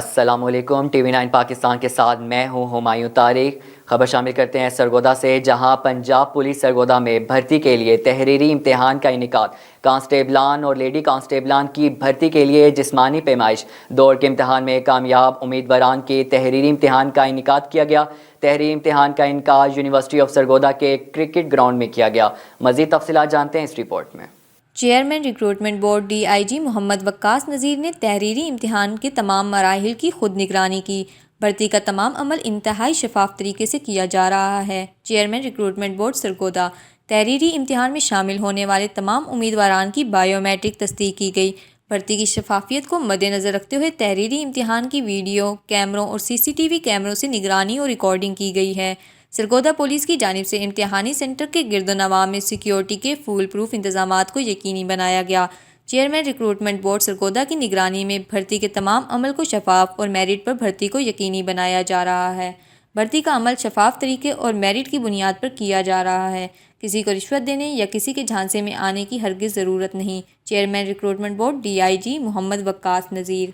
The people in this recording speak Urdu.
السلام علیکم، ٹی وی 9 پاکستان کے ساتھ میں ہوں ہمایوں طارق۔ خبر شامل کرتے ہیں سرگودا سے، جہاں پنجاب پولیس سرگودا میں بھرتی کے لیے تحریری امتحان کا انعقاد۔ کانسٹیبلان اور لیڈی کانسٹیبلان کی بھرتی کے لیے جسمانی پیمائش دوڑ کے امتحان میں کامیاب امیدواران کے تحریری امتحان کا انعقاد کیا گیا۔ تحریری امتحان کا انعقاد یونیورسٹی آف سرگودا کے کرکٹ گراؤنڈ میں کیا گیا۔ مزید تفصیلات جانتے ہیں اس رپورٹ میں۔ Chairman recruitment board D I G Muhammad Waqas Nazir نے تحریری امتحان کے تمام مراحل کی خود نگرانی کی۔ بھرتی کا تمام عمل انتہائی شفاف طریقے سے کیا جا رہا ہے۔ Chairman recruitment board Sargodha. تحریری امتحان میں شامل ہونے والے تمام امیدواران کی بائیو میٹرک تصدیق کی گئی۔ بھرتی کی شفافیت کو مد نظر رکھتے ہوئے تحریری امتحان کی ویڈیو کیمروں اور سی سی ٹی وی کیمروں سے نگرانی اور ریکارڈنگ کی گئی ہے۔ سرگودا پولیس کی جانب سے امتحانی سینٹر کے گرد و نواح میں سیکیورٹی کے فول پروف انتظامات کو یقینی بنایا گیا۔ چیئرمین ریکروٹمنٹ بورڈ سرگودا کی نگرانی میں بھرتی کے تمام عمل کو شفاف اور میرٹ پر بھرتی کو یقینی بنایا جا رہا ہے۔ بھرتی کا عمل شفاف طریقے اور میرٹ کی بنیاد پر کیا جا رہا ہے۔ کسی کو رشوت دینے یا کسی کے جھانسے میں آنے کی ہرگز ضرورت نہیں۔ Chairman recruitment board D I G Muhammad Waqas Nazir.